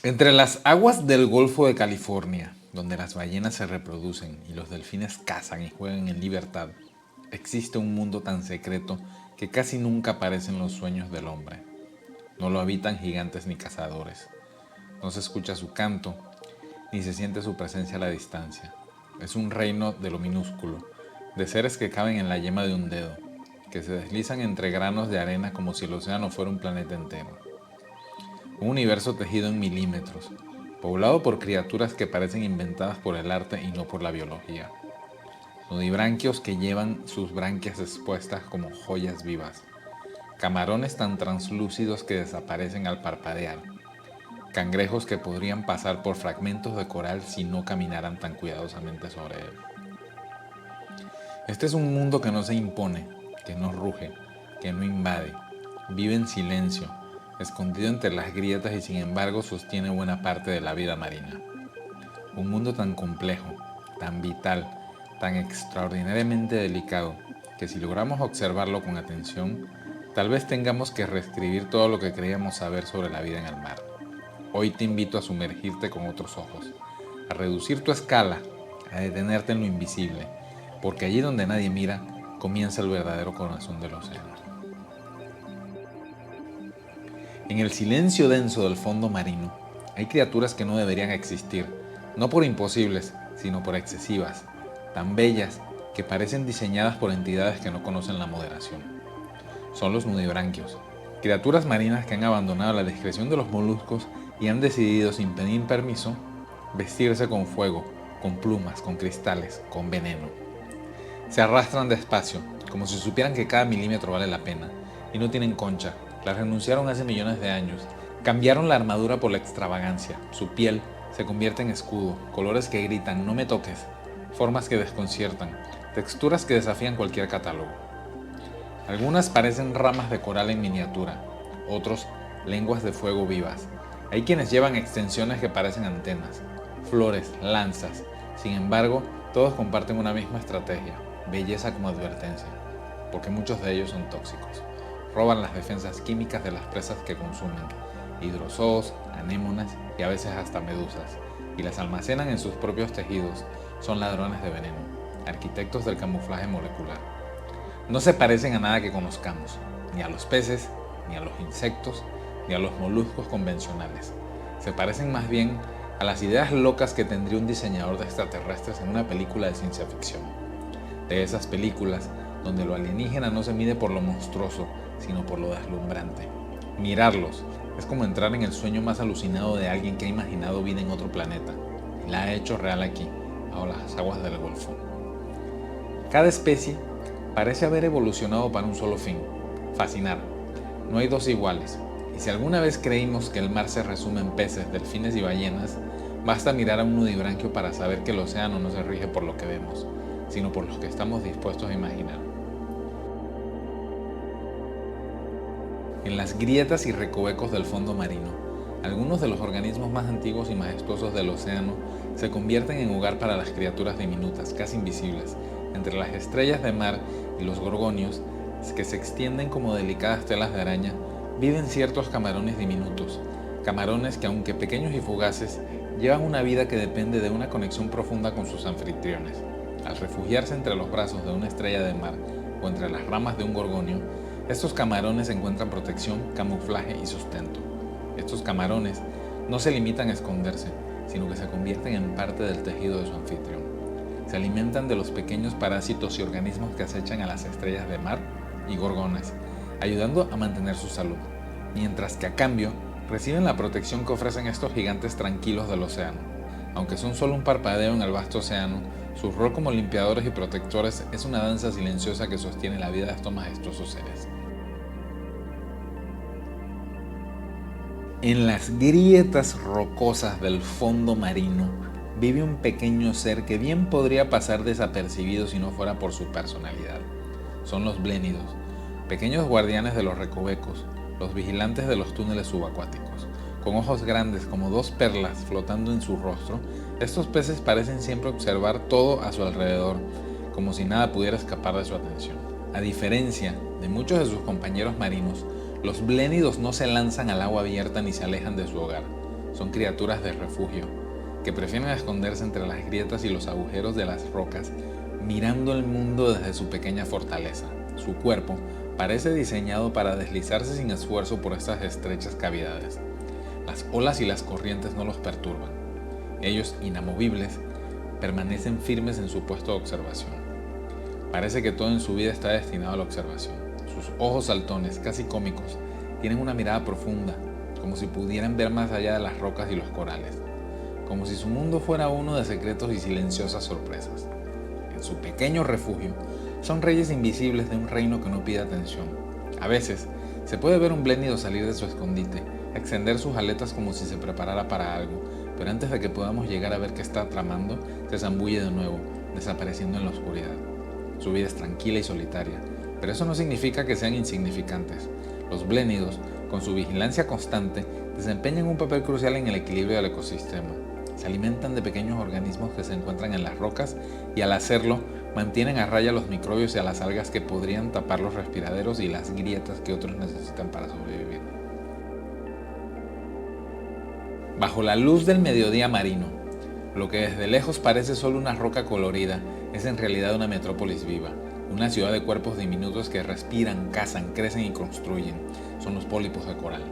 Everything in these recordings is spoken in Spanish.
Entre las aguas del Golfo de California, donde las ballenas se reproducen y los delfines cazan y juegan en libertad, existe un mundo tan secreto que casi nunca aparece en los sueños del hombre. No lo habitan gigantes ni cazadores. No se escucha su canto, ni se siente su presencia a la distancia. Es un reino de lo minúsculo, de seres que caben en la yema de un dedo, que se deslizan entre granos de arena como si el océano fuera un planeta entero. Un universo tejido en milímetros, poblado por criaturas que parecen inventadas por el arte y no por la biología. Nudibranquios que llevan sus branquias expuestas como joyas vivas. Camarones tan translúcidos que desaparecen al parpadear. Cangrejos que podrían pasar por fragmentos de coral si no caminaran tan cuidadosamente sobre él. Este es un mundo que no se impone, que no ruge, que no invade. Vive en silencio, escondido entre las grietas y sin embargo sostiene buena parte de la vida marina. Un mundo tan complejo, tan vital, tan extraordinariamente delicado, que si logramos observarlo con atención, tal vez tengamos que reescribir todo lo que creíamos saber sobre la vida en el mar. Hoy te invito a sumergirte con otros ojos, a reducir tu escala, a detenerte en lo invisible, porque allí donde nadie mira, comienza el verdadero corazón del océano. En el silencio denso del fondo marino, hay criaturas que no deberían existir, no por imposibles, sino por excesivas, tan bellas que parecen diseñadas por entidades que no conocen la moderación. Son los nudibranquios, criaturas marinas que han abandonado la discreción de los moluscos y han decidido, sin pedir permiso, vestirse con fuego, con plumas, con cristales, con veneno. Se arrastran despacio, como si supieran que cada milímetro vale la pena, y no tienen concha. La renunciaron hace millones de años. Cambiaron la armadura por la extravagancia. Su piel se convierte en escudo, colores que gritan, no me toques, formas que desconciertan, texturas que desafían cualquier catálogo. Algunas parecen ramas de coral en miniatura, otros lenguas de fuego vivas. Hay quienes llevan extensiones que parecen antenas, flores, lanzas. Sin embargo, todos comparten una misma estrategia, belleza como advertencia, porque muchos de ellos son tóxicos. Roban las defensas químicas de las presas que consumen, hidrozoos, anémonas y a veces hasta medusas, y las almacenan en sus propios tejidos. Son ladrones de veneno, arquitectos del camuflaje molecular. No se parecen a nada que conozcamos, ni a los peces, ni a los insectos, ni a los moluscos convencionales. Se parecen más bien a las ideas locas que tendría un diseñador de extraterrestres en una película de ciencia ficción. De esas películas donde lo alienígena no se mide por lo monstruoso, sino por lo deslumbrante. Mirarlos es como entrar en el sueño más alucinado de alguien que ha imaginado vida en otro planeta y la ha hecho real aquí, bajo las aguas del Golfo. Cada especie parece haber evolucionado para un solo fin, fascinar. No hay dos iguales, y si alguna vez creímos que el mar se resume en peces, delfines y ballenas, basta mirar a un nudibranquio para saber que el océano no se rige por lo que vemos, sino por lo que estamos dispuestos a imaginar. En las grietas y recovecos del fondo marino, algunos de los organismos más antiguos y majestuosos del océano se convierten en hogar para las criaturas diminutas, casi invisibles, entre las estrellas de mar y los gorgonios, que se extienden como delicadas telas de araña, viven ciertos camarones diminutos, camarones que aunque pequeños y fugaces, llevan una vida que depende de una conexión profunda con sus anfitriones. Al refugiarse entre los brazos de una estrella de mar o entre las ramas de un gorgonio, estos camarones encuentran protección, camuflaje y sustento. Estos camarones no se limitan a esconderse, sino que se convierten en parte del tejido de su anfitrión. Se alimentan de los pequeños parásitos y organismos que acechan a las estrellas de mar y gorgonas, ayudando a mantener su salud, mientras que a cambio reciben la protección que ofrecen estos gigantes tranquilos del océano. Aunque son solo un parpadeo en el vasto océano, su rol como limpiadores y protectores es una danza silenciosa que sostiene la vida de estos majestuosos seres. En las grietas rocosas del fondo marino vive un pequeño ser que bien podría pasar desapercibido si no fuera por su personalidad. Son los blénidos, pequeños guardianes de los recovecos, los vigilantes de los túneles subacuáticos. Con ojos grandes como dos perlas flotando en su rostro, estos peces parecen siempre observar todo a su alrededor, como si nada pudiera escapar de su atención. A diferencia de muchos de sus compañeros marinos, los blénidos no se lanzan al agua abierta ni se alejan de su hogar. son criaturas de refugio, que prefieren esconderse entre las grietas y los agujeros de las rocas, mirando el mundo desde su pequeña fortaleza. Su cuerpo parece diseñado para deslizarse sin esfuerzo por estas estrechas cavidades. Las olas y las corrientes no los perturban. Ellos, inamovibles, permanecen firmes en su puesto de observación. Parece que todo en su vida está destinado a la observación. Sus ojos saltones, casi cómicos, tienen una mirada profunda, como si pudieran ver más allá de las rocas y los corales, como si su mundo fuera uno de secretos y silenciosas sorpresas. En su pequeño refugio, son reyes invisibles de un reino que no pide atención. A veces, se puede ver un blénido salir de su escondite, extender sus aletas como si se preparara para algo, pero antes de que podamos llegar a ver qué está tramando, se zambulle de nuevo, desapareciendo en la oscuridad. Su vida es tranquila y solitaria, pero eso no significa que sean insignificantes. Los blénidos, con su vigilancia constante, desempeñan un papel crucial en el equilibrio del ecosistema. Se alimentan de pequeños organismos que se encuentran en las rocas y al hacerlo mantienen a raya los microbios y a las algas que podrían tapar los respiraderos y las grietas que otros necesitan para sobrevivir. Bajo la luz del mediodía marino, lo que desde lejos parece solo una roca colorida es en realidad una metrópolis viva, una ciudad de cuerpos diminutos que respiran, cazan, crecen y construyen. Son los pólipos de coral.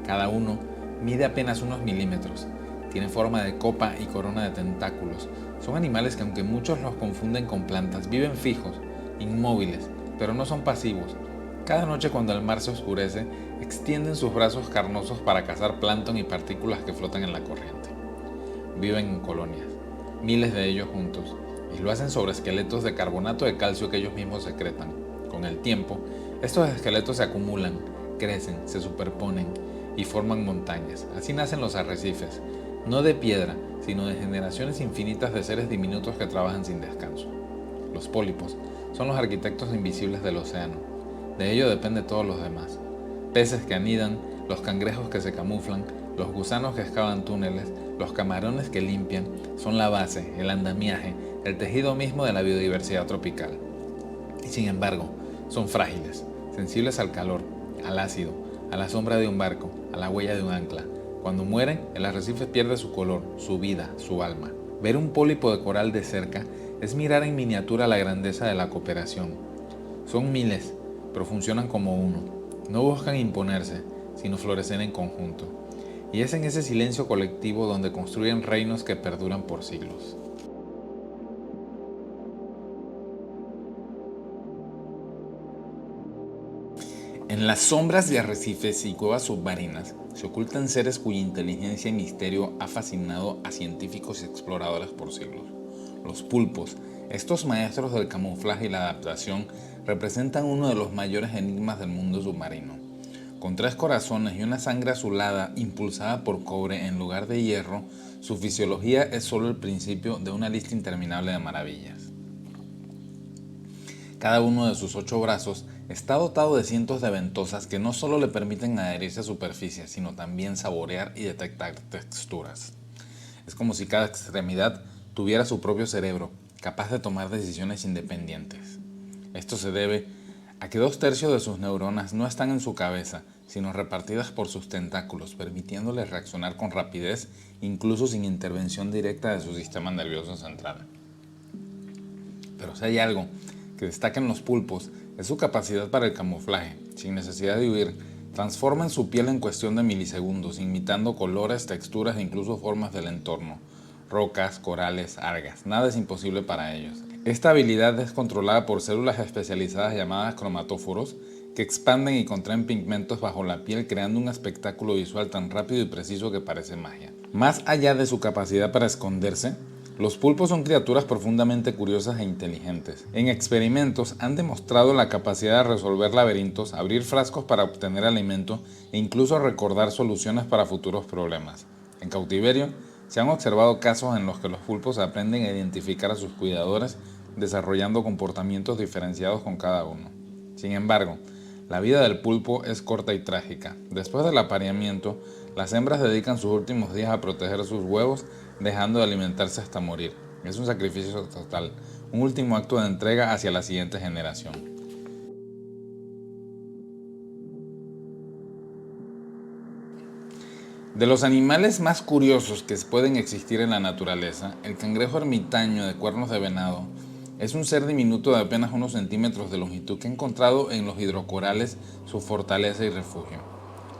Cada uno mide apenas unos milímetros. Tiene forma de copa y corona de tentáculos. Son animales que, aunque muchos los confunden con plantas, viven fijos, inmóviles, pero no son pasivos. Cada noche cuando el mar se oscurece, extienden sus brazos carnosos para cazar plancton y partículas que flotan en la corriente. Viven en colonias, miles de ellos juntos, y lo hacen sobre esqueletos de carbonato de calcio que ellos mismos secretan. Con el tiempo, estos esqueletos se acumulan, crecen, se superponen y forman montañas. Así nacen los arrecifes, no de piedra, sino de generaciones infinitas de seres diminutos que trabajan sin descanso. Los pólipos son los arquitectos invisibles del océano. De ello depende todos los demás. Peces que anidan, los cangrejos que se camuflan, los gusanos que excavan túneles, los camarones que limpian, son la base, el andamiaje, el tejido mismo de la biodiversidad tropical. Y sin embargo, son frágiles, sensibles al calor, al ácido, a la sombra de un barco, a la huella de un ancla. Cuando mueren, el arrecife pierde su color, su vida, su alma. Ver un pólipo de coral de cerca es mirar en miniatura la grandeza de la cooperación. Son miles, pero funcionan como uno. No buscan imponerse, sino florecer en conjunto. Y es en ese silencio colectivo donde construyen reinos que perduran por siglos. En las sombras de arrecifes y cuevas submarinas se ocultan seres cuya inteligencia y misterio ha fascinado a científicos y exploradores por siglos. Los pulpos, estos maestros del camuflaje y la adaptación, representan uno de los mayores enigmas del mundo submarino. Con 3 corazones y una sangre azulada impulsada por cobre en lugar de hierro, su fisiología es solo el principio de una lista interminable de maravillas. Cada uno de sus 8 brazos está dotado de cientos de ventosas que no solo le permiten adherirse a superficies, sino también saborear y detectar texturas. Es como si cada extremidad tuviera su propio cerebro, capaz de tomar decisiones independientes. Esto se debe a que 2/3 de sus neuronas no están en su cabeza, sino repartidas por sus tentáculos, permitiéndole reaccionar con rapidez, incluso sin intervención directa de su sistema nervioso central. Pero si hay algo que destaca en los pulpos, es su capacidad para el camuflaje. Sin necesidad de huir, transforman su piel en cuestión de milisegundos, imitando colores, texturas e incluso formas del entorno. Rocas, corales, algas, nada es imposible para ellos. Esta habilidad es controlada por células especializadas llamadas cromatóforos, que expanden y contraen pigmentos bajo la piel, creando un espectáculo visual tan rápido y preciso que parece magia. Más allá de su capacidad para esconderse, los pulpos son criaturas profundamente curiosas e inteligentes. En experimentos han demostrado la capacidad de resolver laberintos, abrir frascos para obtener alimento e incluso recordar soluciones para futuros problemas. En cautiverio, se han observado casos en los que los pulpos aprenden a identificar a sus cuidadores, desarrollando comportamientos diferenciados con cada uno. Sin embargo, la vida del pulpo es corta y trágica. Después del apareamiento, las hembras dedican sus últimos días a proteger sus huevos, dejando de alimentarse hasta morir. Es un sacrificio total, un último acto de entrega hacia la siguiente generación. De los animales más curiosos que pueden existir en la naturaleza, el cangrejo ermitaño de cuernos de venado es un ser diminuto de apenas unos centímetros de longitud que ha encontrado en los hidrocorales su fortaleza y refugio.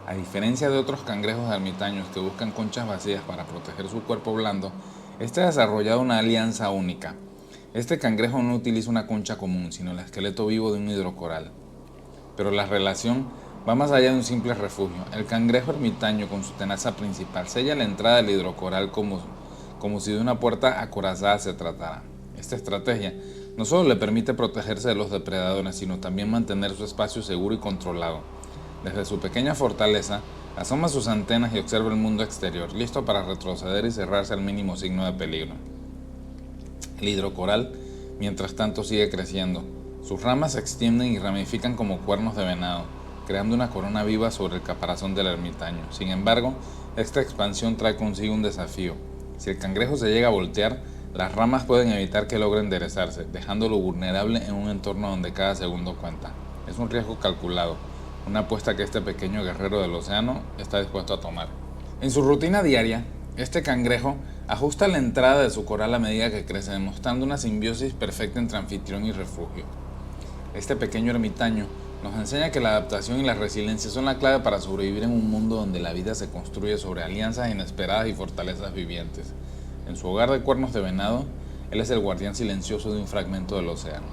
A diferencia de otros cangrejos ermitaños que buscan conchas vacías para proteger su cuerpo blando, este ha desarrollado una alianza única. Este cangrejo no utiliza una concha común, sino el esqueleto vivo de un hidrocoral. Pero la relación va más allá de un simple refugio. El cangrejo ermitaño, con su tenaza principal, sella la entrada del hidrocoral como si de una puerta acorazada se tratara. Esta estrategia no solo le permite protegerse de los depredadores, sino también mantener su espacio seguro y controlado. Desde su pequeña fortaleza, asoma sus antenas y observa el mundo exterior, listo para retroceder y cerrarse al mínimo signo de peligro. El hidrocoral, mientras tanto, sigue creciendo. Sus ramas se extienden y ramifican como cuernos de venado, creando una corona viva sobre el caparazón del ermitaño. Sin embargo, esta expansión trae consigo un desafío. Si el cangrejo se llega a voltear, las ramas pueden evitar que logre enderezarse, dejándolo vulnerable en un entorno donde cada segundo cuenta. Es un riesgo calculado, una apuesta que este pequeño guerrero del océano está dispuesto a tomar. En su rutina diaria, este cangrejo ajusta la entrada de su coral a medida que crece, demostrando una simbiosis perfecta entre anfitrión y refugio. Este pequeño ermitaño nos enseña que la adaptación y la resiliencia son la clave para sobrevivir en un mundo donde la vida se construye sobre alianzas inesperadas y fortalezas vivientes. En su hogar de cuernos de venado, él es el guardián silencioso de un fragmento del océano.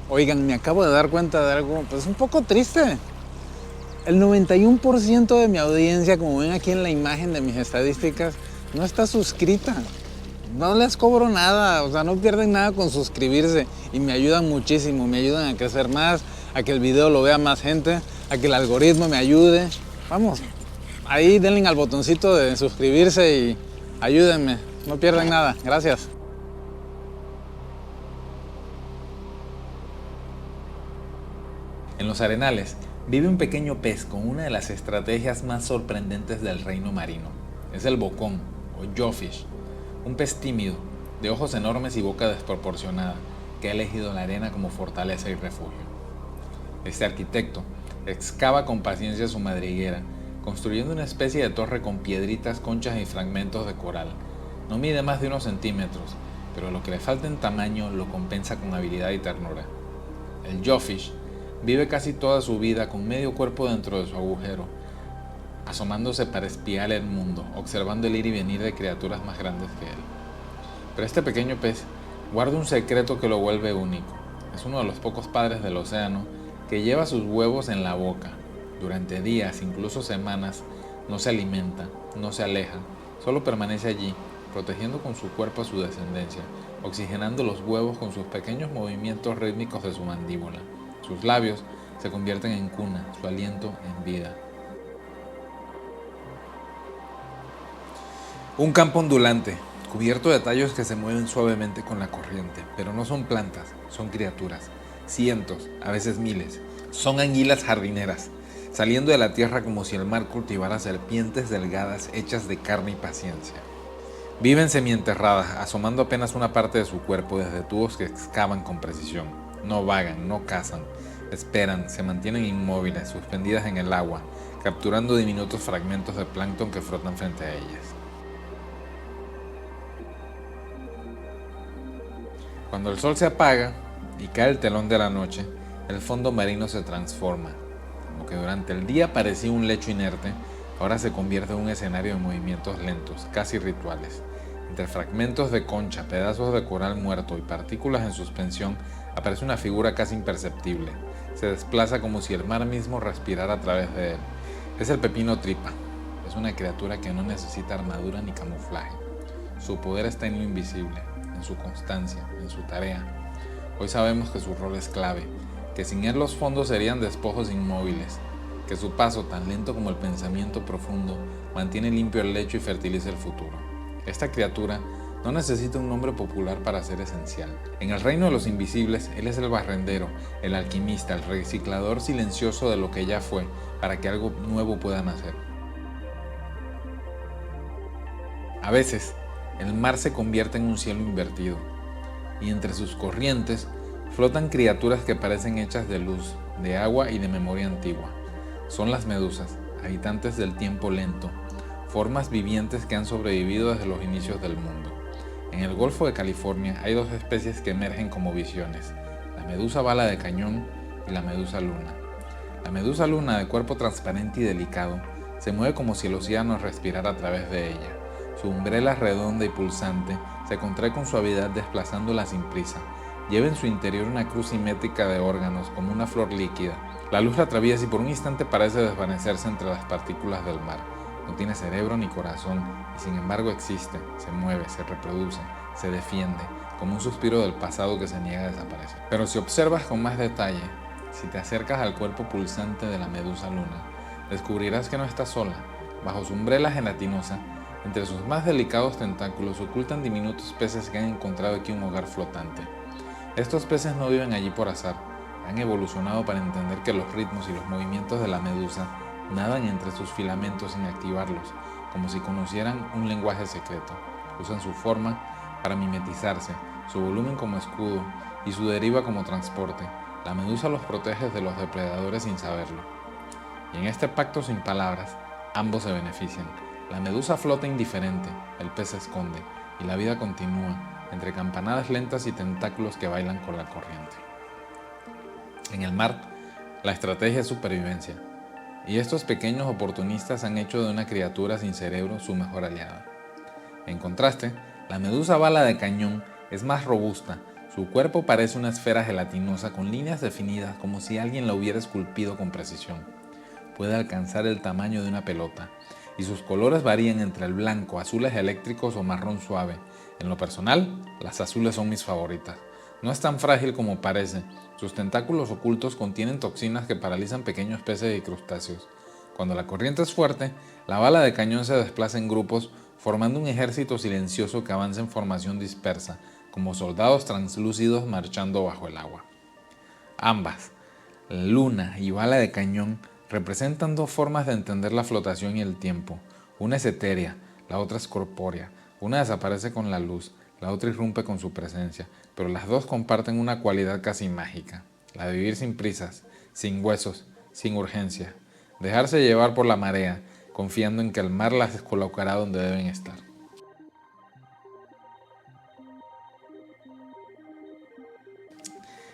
Oigan, me acabo de dar cuenta de algo, pues un poco triste. El 91% de mi audiencia, como ven aquí en la imagen de mis estadísticas, no está suscrita. No les cobro nada, o sea, no pierden nada con suscribirse y me ayudan muchísimo, me ayudan a crecer más, a que el video lo vea más gente, a que el algoritmo me ayude. Vamos, ahí denle al botoncito de suscribirse y ayúdenme, no pierden nada. Gracias. En los arenales vive un pequeño pez con una de las estrategias más sorprendentes del reino marino. Es el bocón, o jawfish, un pez tímido, de ojos enormes y boca desproporcionada, que ha elegido la arena como fortaleza y refugio. Este arquitecto excava con paciencia su madriguera, construyendo una especie de torre con piedritas, conchas y fragmentos de coral. No mide más de unos centímetros, pero lo que le falta en tamaño lo compensa con habilidad y ternura. El jawfish vive casi toda su vida con medio cuerpo dentro de su agujero, asomándose para espiar el mundo, observando el ir y venir de criaturas más grandes que él. Pero este pequeño pez guarda un secreto que lo vuelve único. Es uno de los pocos padres del océano que lleva sus huevos en la boca. Durante días, incluso semanas, no se alimenta, no se aleja, solo permanece allí, protegiendo con su cuerpo a su descendencia, oxigenando los huevos con sus pequeños movimientos rítmicos de su mandíbula. Sus labios se convierten en cuna, su aliento en vida. Un campo ondulante, cubierto de tallos que se mueven suavemente con la corriente, pero no son plantas, son criaturas. Cientos, a veces miles. Son anguilas jardineras, saliendo de la tierra como si el mar cultivara serpientes delgadas hechas de carne y paciencia. Viven semienterradas, asomando apenas una parte de su cuerpo desde tubos que excavan con precisión. No vagan, no cazan, esperan, se mantienen inmóviles, suspendidas en el agua, capturando diminutos fragmentos de plancton que flotan frente a ellas. Cuando el sol se apaga y cae el telón de la noche, el fondo marino se transforma. Lo que durante el día parecía un lecho inerte, ahora se convierte en un escenario de movimientos lentos, casi rituales. Entre fragmentos de concha, pedazos de coral muerto y partículas en suspensión, aparece una figura casi imperceptible. Se desplaza como si el mar mismo respirara a través de él. Es el pepino tripa. Es una criatura que no necesita armadura ni camuflaje. Su poder está en lo invisible, en su constancia, en su tarea. Hoy sabemos que su rol es clave, que sin él los fondos serían despojos inmóviles, que su paso, tan lento como el pensamiento profundo, mantiene limpio el lecho y fertiliza el futuro. Esta criatura no necesita un nombre popular para ser esencial. En el reino de los invisibles, él es el barrendero, el alquimista, el reciclador silencioso de lo que ya fue, para que algo nuevo pueda nacer. A veces, el mar se convierte en un cielo invertido, y entre sus corrientes flotan criaturas que parecen hechas de luz, de agua y de memoria antigua. Son las medusas, habitantes del tiempo lento, formas vivientes que han sobrevivido desde los inicios del mundo. En el Golfo de California hay dos especies que emergen como visiones, la medusa bala de cañón y la medusa luna. La medusa luna, de cuerpo transparente y delicado, se mueve como si el océano respirara a través de ella. Su umbrela redonda y pulsante se contrae con suavidad desplazándola sin prisa. Lleva en su interior una cruz simétrica de órganos como una flor líquida. La luz la atraviesa y por un instante parece desvanecerse entre las partículas del mar. No tiene cerebro ni corazón y sin embargo existe, se mueve, se reproduce, se defiende, como un suspiro del pasado que se niega a desaparecer. Pero si observas con más detalle, si te acercas al cuerpo pulsante de la medusa luna, descubrirás que no está sola. Bajo su umbrela gelatinosa, entre sus más delicados tentáculos ocultan diminutos peces que han encontrado aquí un hogar flotante. Estos peces no viven allí por azar, han evolucionado para entender que los ritmos y los movimientos de la medusa nadan entre sus filamentos sin activarlos, como si conocieran un lenguaje secreto. Usan su forma para mimetizarse, su volumen como escudo y su deriva como transporte. La medusa los protege de los depredadores sin saberlo. Y en este pacto sin palabras, ambos se benefician. La medusa flota indiferente, el pez se esconde y la vida continúa entre campanadas lentas y tentáculos que bailan con la corriente. En el mar, la estrategia es supervivencia. Y estos pequeños oportunistas han hecho de una criatura sin cerebro su mejor aliada. En contraste, la medusa bala de cañón es más robusta. Su cuerpo parece una esfera gelatinosa con líneas definidas como si alguien la hubiera esculpido con precisión. Puede alcanzar el tamaño de una pelota y sus colores varían entre el blanco, azules eléctricos o marrón suave. En lo personal, las azules son mis favoritas. No es tan frágil como parece. Sus tentáculos ocultos contienen toxinas que paralizan pequeños peces y crustáceos. Cuando la corriente es fuerte, la bala de cañón se desplaza en grupos, formando un ejército silencioso que avanza en formación dispersa, como soldados translúcidos marchando bajo el agua. Ambas, luna y bala de cañón, representan dos formas de entender la flotación y el tiempo. Una es etérea, la otra es corpórea. Una desaparece con la luz, la otra irrumpe con su presencia, pero las dos comparten una cualidad casi mágica, la de vivir sin prisas, sin huesos, sin urgencia, dejarse llevar por la marea, confiando en que el mar las colocará donde deben estar.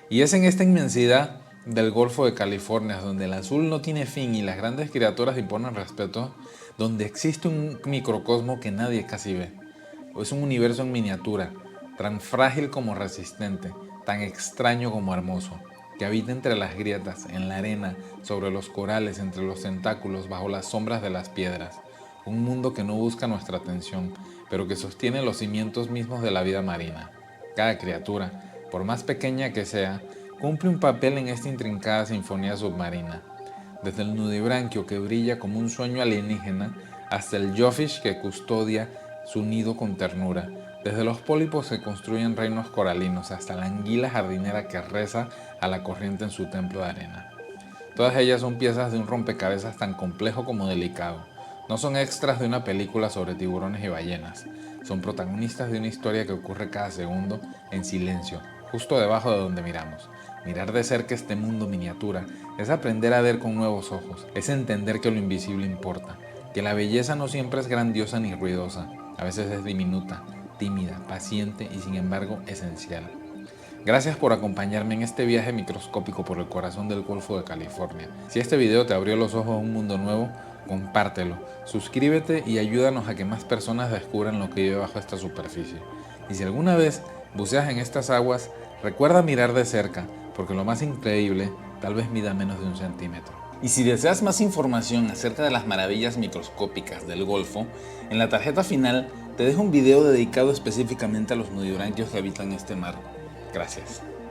Y es en esta inmensidad del Golfo de California, donde el azul no tiene fin y las grandes criaturas imponen respeto, donde existe un microcosmo que nadie casi ve. Es un universo en miniatura, tan frágil como resistente, tan extraño como hermoso, que habita entre las grietas, en la arena, sobre los corales, entre los tentáculos, bajo las sombras de las piedras. Un mundo que no busca nuestra atención, pero que sostiene los cimientos mismos de la vida marina. Cada criatura, por más pequeña que sea, cumple un papel en esta intrincada sinfonía submarina. Desde el nudibranquio que brilla como un sueño alienígena, hasta el jawfish que custodia su nido con ternura. Desde los pólipos se construyen reinos coralinos hasta la anguila jardinera que reza a la corriente en su templo de arena. Todas ellas son piezas de un rompecabezas tan complejo como delicado. No son extras de una película sobre tiburones y ballenas. Son protagonistas de una historia que ocurre cada segundo en silencio, justo debajo de donde miramos. Mirar de cerca este mundo miniatura es aprender a ver con nuevos ojos, es entender que lo invisible importa, que la belleza no siempre es grandiosa ni ruidosa, a veces es diminuta, tímida, paciente y sin embargo esencial. Gracias por acompañarme en este viaje microscópico por el corazón del Golfo de California. Si este video te abrió los ojos a un mundo nuevo, compártelo, suscríbete y ayúdanos a que más personas descubran lo que vive bajo esta superficie. Y si alguna vez buceas en estas aguas, recuerda mirar de cerca, porque lo más increíble tal vez mida menos de 1 centímetro. Y si deseas más información acerca de las maravillas microscópicas del Golfo, en la tarjeta final te dejo un video dedicado específicamente a los nudibranquios que habitan este mar. Gracias.